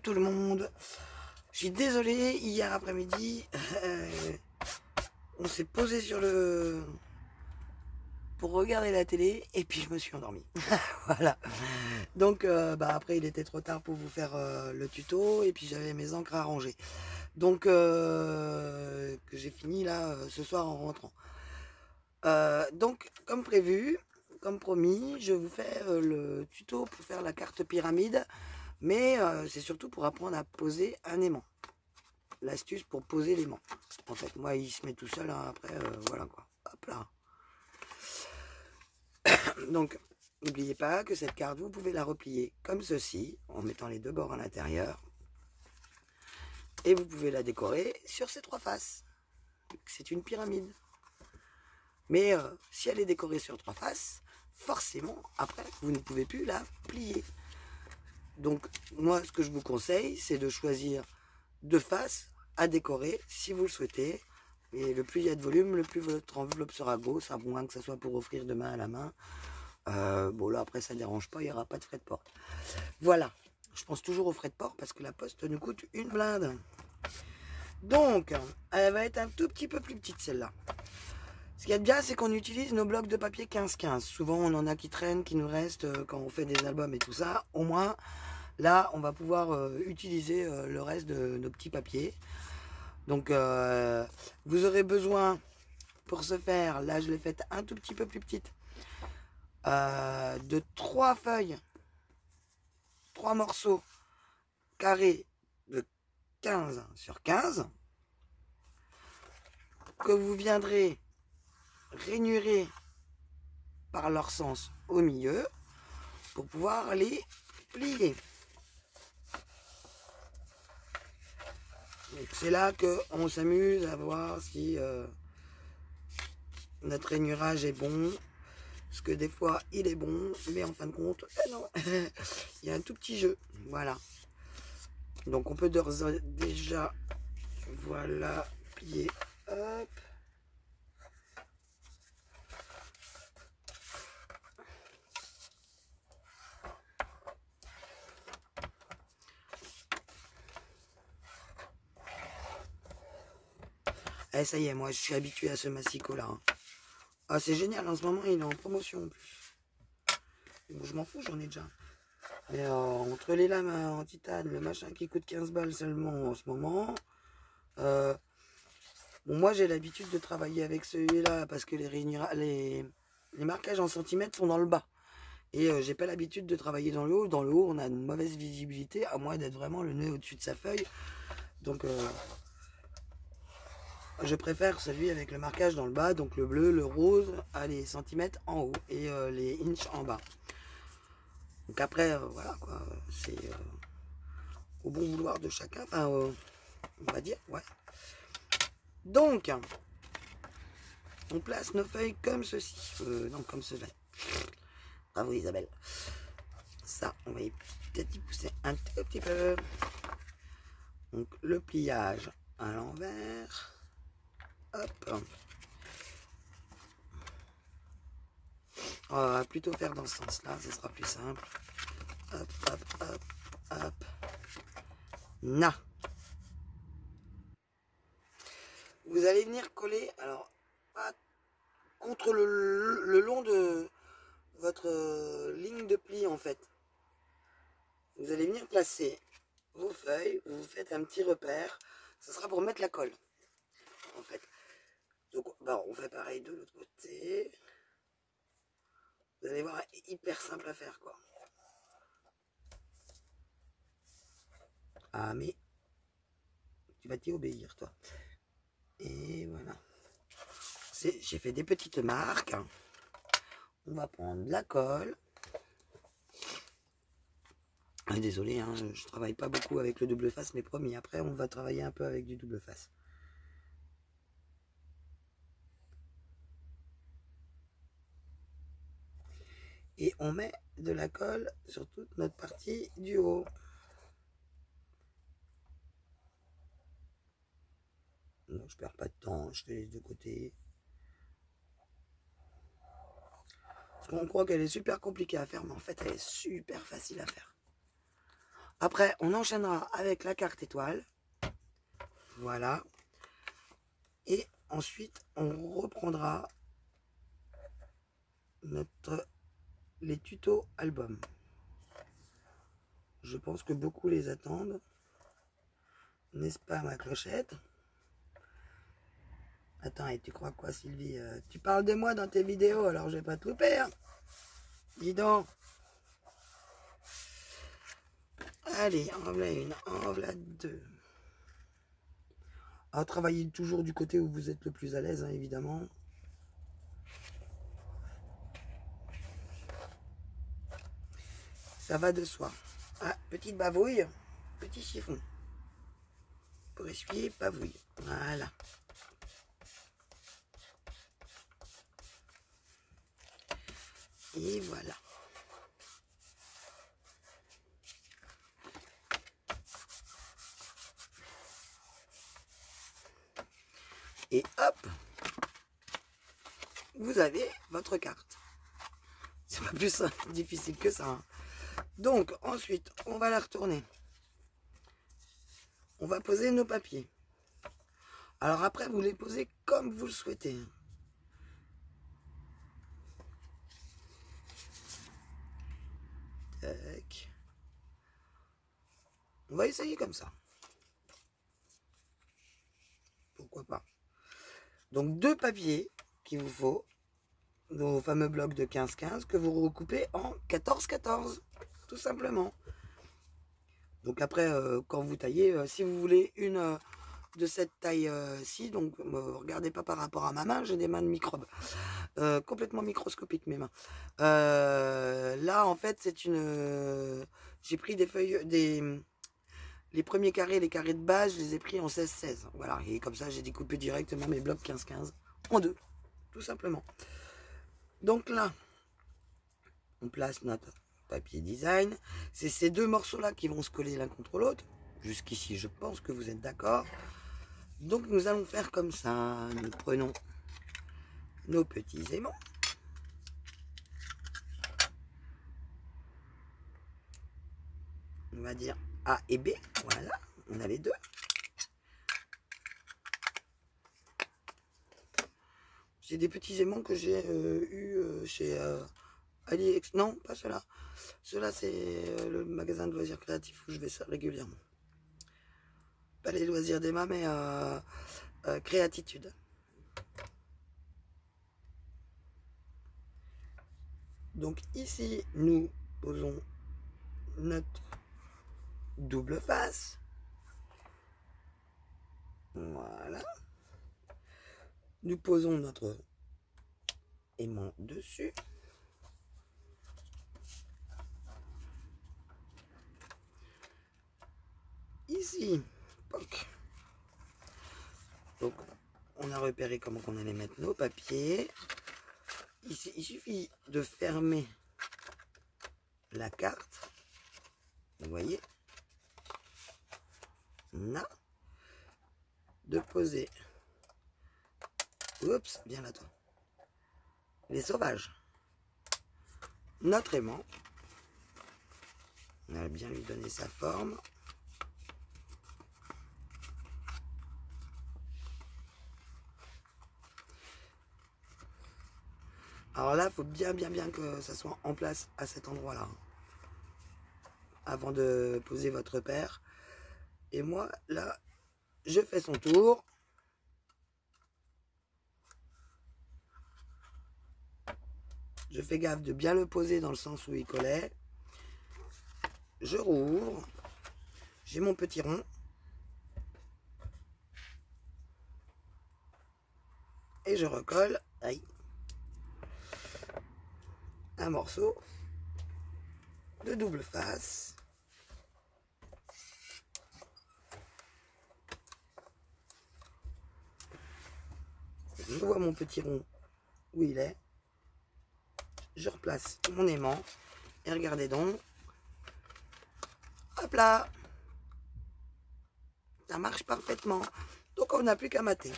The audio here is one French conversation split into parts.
tout le monde. Je suis désolé, hier après-midi, on s'est posé sur le... pour regarder la télé et puis je me suis endormi. Voilà. Donc après il était trop tard pour vous faire le tuto et puis j'avais mes encres à ranger. Donc que j'ai fini là ce soir en rentrant. Donc comme prévu, comme promis, je vous fais le tuto pour faire la carte pyramide. Mais c'est surtout pour apprendre à poser un aimant. L'astuce pour poser l'aimant. En fait, moi, il se met tout seul, hein, après, voilà quoi. Hop là. Donc, n'oubliez pas que cette carte, vous pouvez la replier comme ceci, en mettant les deux bords à l'intérieur. Et vous pouvez la décorer sur ces trois faces. C'est une pyramide. Mais si elle est décorée sur trois faces, forcément, après, vous ne pouvez plus la plier. Donc, moi, ce que je vous conseille, c'est de choisir deux faces à décorer, si vous le souhaitez. Et le plus il y a de volume, le plus votre enveloppe sera grosse, à moins que ça soit pour offrir de main à la main. Bon, là, après, ça ne dérange pas, il n'y aura pas de frais de port. Voilà. Je pense toujours aux frais de port parce que la poste nous coûte une blinde. Donc, elle va être un tout petit peu plus petite, celle-là. Ce qu'il y a de bien, c'est qu'on utilise nos blocs de papier 15-15. Souvent, on en a qui traînent, qui nous restent quand on fait des albums et tout ça. Au moins, là, on va pouvoir utiliser le reste de nos petits papiers. Donc, vous aurez besoin, pour ce faire, là, je l'ai faite un tout petit peu plus petite, de 3 feuilles, 3 morceaux carrés de 15 sur 15, que vous viendrez rainurer par leur sens au milieu pour pouvoir les plier. C'est là qu'on s'amuse à voir si notre rainurage est bon. Parce que des fois, il est bon, mais en fin de compte, non. Il y a un tout petit jeu. Voilà. Donc, on peut déjà, voilà, plier. Hop. Eh, ça y est, moi, je suis habitué à ce massicot-là. Hein. Ah, c'est génial, en ce moment, il est en promotion en plus. Bon, je m'en fous, j'en ai déjà. Mais entre les lames en titane, le machin qui coûte 15 balles seulement en ce moment. Bon, moi, j'ai l'habitude de travailler avec celui-là parce que les marquages en centimètres sont dans le bas. Et j'ai pas l'habitude de travailler dans le haut. Dans le haut, on a une mauvaise visibilité, à moins d'être vraiment le nez au-dessus de sa feuille. Donc, je préfère celui avec le marquage dans le bas, donc le bleu, le rose, à les centimètres en haut et les inches en bas. Donc après, voilà quoi, c'est au bon vouloir de chacun, enfin, on va dire, ouais. Donc, on place nos feuilles comme ceci, non, comme cela. Bravo Isabelle. Ça, on va peut-être y pousser un tout petit peu. Donc, le pliage à l'envers. Hop. On va plutôt faire dans ce sens-là, ce sera plus simple. Hop, hop, hop, hop. Na. Vous allez venir coller, alors, pas contre le long de votre ligne de pli, en fait. Vous allez venir placer vos feuilles, vous faites un petit repère. Ce sera pour mettre la colle, en fait. Donc, on fait pareil de l'autre côté. Vous allez voir, hyper simple à faire, quoi. Ah, mais tu vas t'y obéir, toi. Et voilà. J'ai fait des petites marques. On va prendre de la colle. Ah, désolé, hein, je travaille pas beaucoup avec le double face, mais promis, après, on va travailler un peu avec du double face. Et on met de la colle sur toute notre partie du haut. Donc, je perds pas de temps, je fais les deux côtés. Parce qu'on croit qu'elle est super compliquée à faire, mais en fait, elle est super facile à faire. Après, on enchaînera avec la carte étoile. Voilà. Et ensuite, on reprendra les tutos albums. Je pense que beaucoup les attendent. N'est-ce pas, ma clochette? Attends, et tu crois quoi, Sylvie? Tu parles de moi dans tes vidéos, alors je vais pas te louper, hein? Dis donc. Allez, en voilà une, en voilà deux. Alors, travaillez toujours du côté où vous êtes le plus à l'aise, hein, évidemment. Ça va de soi. Ah, petite bavouille, petit chiffon. Pour essuyer, bavouille. Voilà. Et voilà. Et hop, vous avez votre carte. C'est pas plus difficile que ça, hein. Donc, ensuite, on va la retourner. On va poser nos papiers. Alors après, vous les posez comme vous le souhaitez. Tac. On va essayer comme ça. Pourquoi pas. Donc, 2 papiers qu'il vous faut. Nos fameux blocs de 15-15 que vous recoupez en 14-14. Tout simplement. Donc après, quand vous taillez, si vous voulez une de cette taille-ci, donc regardez pas par rapport à ma main, j'ai des mains de microbes. Complètement microscopiques mes mains. Là, en fait, c'est une... j'ai pris des feuilles, les premiers carrés, les carrés de base, je les ai pris en 16-16. Voilà, et comme ça, j'ai découpé directement mes blocs 15-15 en 2, tout simplement. Donc là, on place notre papier design. C'est ces 2 morceaux-là qui vont se coller l'un contre l'autre. Jusqu'ici, je pense que vous êtes d'accord. Donc, nous allons faire comme ça. Nous prenons nos petits aimants. On va dire A et B. Voilà, on a les 2. J'ai des petits aimants que j'ai eu chez AliExpress. Non, pas ceux-là. Ceux-là, c'est le magasin de loisirs créatifs où je vais ça régulièrement. Pas les loisirs d'Emma, mais Créatitude. Donc ici, nous posons notre double face. Voilà. Nous posons notre aimant dessus. Ici, poc. Donc, on a repéré comment on allait mettre nos papiers. Ici, il suffit de fermer la carte. Vous voyez, là, de poser. Oups, bien là toi. Les sauvages. Notre aimant. On va bien lui donner sa forme. Alors là, il faut bien que ça soit en place à cet endroit-là. Avant de poser votre paire. Et moi, là, je fais son tour. Je fais gaffe de bien le poser dans le sens où il collait. Je rouvre. J'ai mon petit rond. Et je recolle. Aïe. Un morceau de double face. Je vois mon petit rond où il est. Je replace mon aimant. Et regardez donc. Hop là. Ça marche parfaitement. Donc on n'a plus qu'à mater.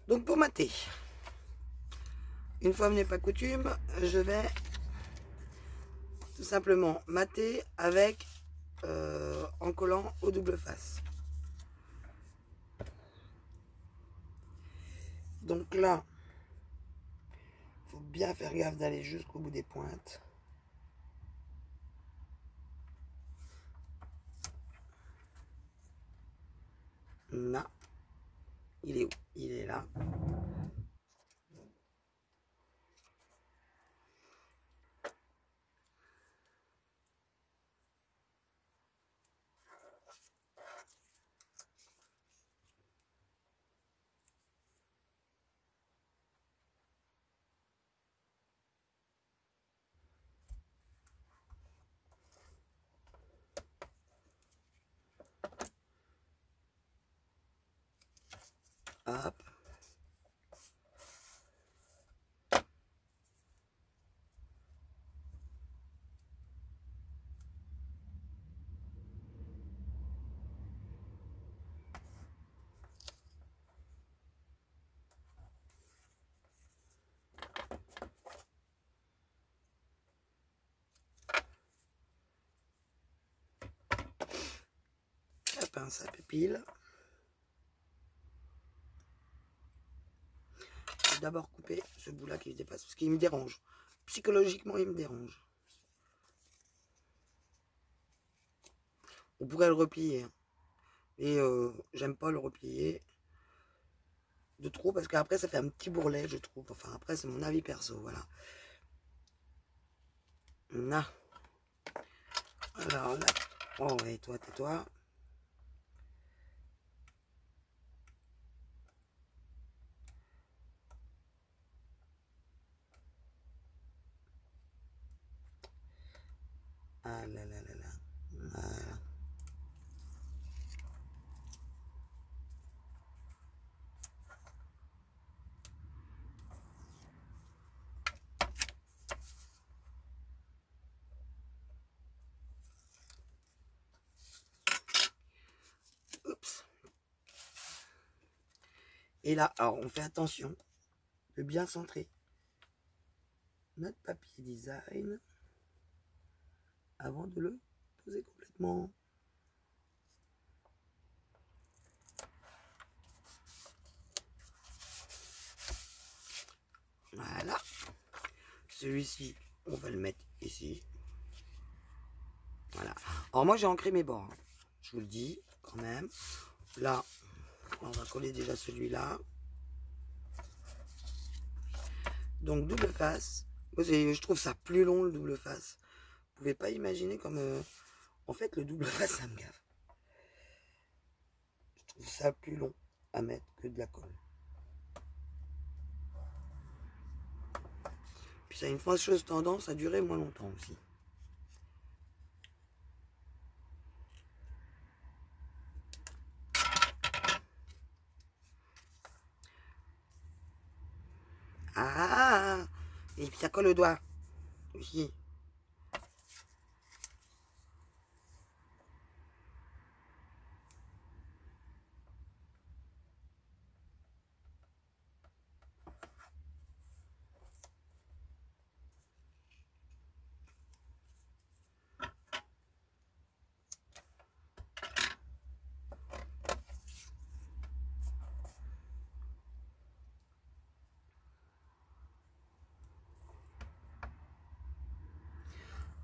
Donc pour mater, une fois n'est pas coutume, je vais tout simplement mater avec en collant au double face. Donc là, il faut bien faire gaffe d'aller jusqu'au bout des pointes. Là, il est où? Il est là. Hop. La pince à pépile. Je vais d'abord couper ce bout là qui dépasse parce qu'il me dérange. Psychologiquement, il me dérange. On pourrait le replier. Et j'aime pas le replier de trop parce qu'après ça fait un petit bourrelet, je trouve. Enfin, après, c'est mon avis perso. Voilà. Là. Alors là. Oh, et toi, tais-toi. Ah là là là là. Voilà. Oups. Et là, alors on fait attention de bien centrer notre papier design avant de le poser complètement. Voilà. Celui-ci, on va le mettre ici. Voilà. Alors moi, j'ai ancré mes bords. Hein. Je vous le dis quand même. Là, on va coller déjà celui-là. Donc, double face. Moi, je trouve ça plus long, le double face. Vous pouvez pas imaginer comme... En fait, le double face, ça me gave. Je trouve ça plus long à mettre que de la colle. Puis ça a une fâcheuse tendance à durer moins longtemps aussi. Ah, et puis ça colle au doigt aussi.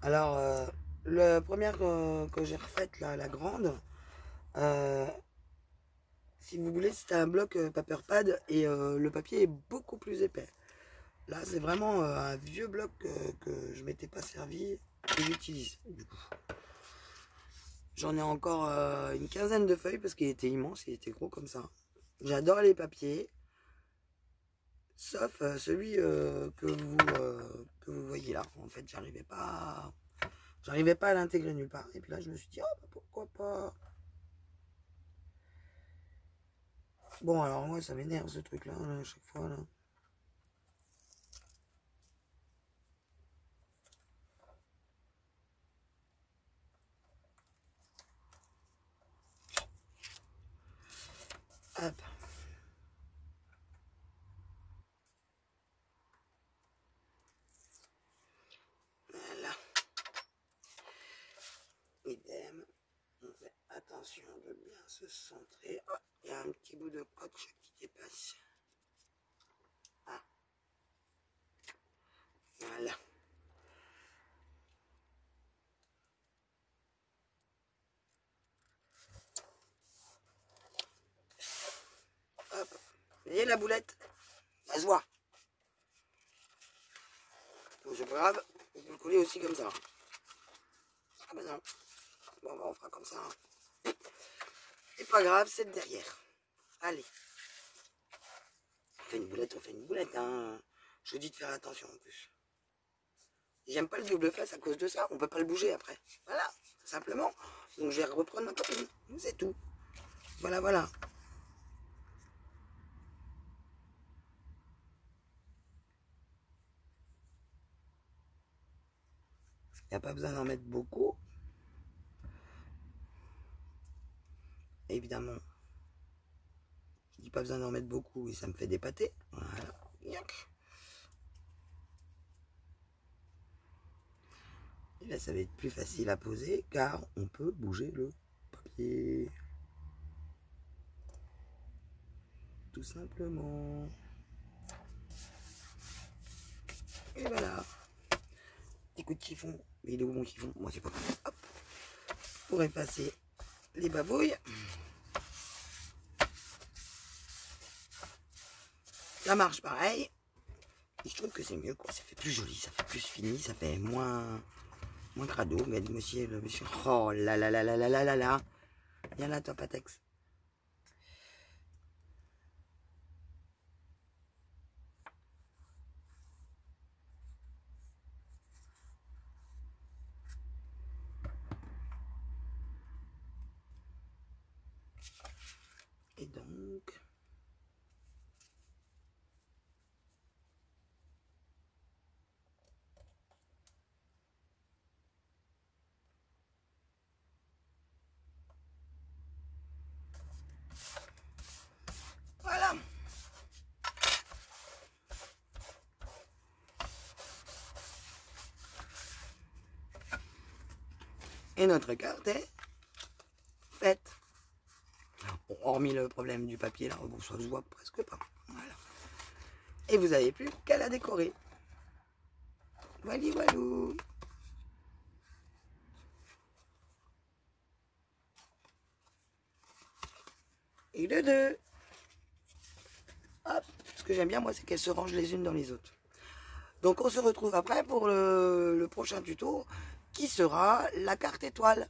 Alors, la première que j'ai refaite, là, la grande, si vous voulez, c'était un bloc paper pad et le papier est beaucoup plus épais. Là, c'est vraiment un vieux bloc que je m'étais pas servi et j'utilise du coup. J'en ai encore une quinzaine de feuilles parce qu'il était immense, il était gros comme ça. J'adore les papiers, sauf celui que vous voyez là. En fait, j'arrivais pas à l'intégrer nulle part. Et puis là, je me suis dit, oh, bah, pourquoi pas. Bon, alors moi, ça m'énerve ce truc-là, à chaque fois. Là. Hop. Voilà. Idem. se centrer. Ah, il y a un petit bout de scotch qui dépasse. Ah. Voilà. Hop. Vous voyez la boulette? Ça se voit. Donc c'est pas grave, on peut le coller aussi comme ça. Ah bah non. Bon, bah on fera comme ça. C'est pas grave, c'est derrière. Allez. On fait une boulette, hein. Je vous dis de faire attention en plus. J'aime pas le double face à cause de ça, on peut pas le bouger après. Voilà, simplement. Donc je vais reprendre ma copine, c'est tout. Voilà, voilà. Il n'y a pas besoin d'en mettre beaucoup. Évidemment. Je dis pas besoin d'en mettre beaucoup et ça me fait des pâtés. Voilà. Et là, ça va être plus facile à poser car on peut bouger le papier. Tout simplement. Et voilà. Petit coup de chiffon. Mais il est où mon chiffon? Moi, c'est pas grave. Hop. Pour effacer les bavouilles. Ça marche pareil. Et je trouve que c'est mieux, quoi. Ça fait plus joli, ça fait plus fini, ça fait moins crado. Regardez, monsieur, le monsieur. Oh là là là là là là là là. Viens là, toi, Patex. Et donc... Voilà. Et notre carte est faite. Bon, hormis le problème du papier, là, bon, ça se voit presque pas. Voilà. Et vous n'avez plus qu'à la décorer. Voilà, voilou. Et le deux. Hop. Ce que j'aime bien, moi, c'est qu'elles se rangent les unes dans les autres. Donc, on se retrouve après pour le prochain tuto, qui sera la carte étoile.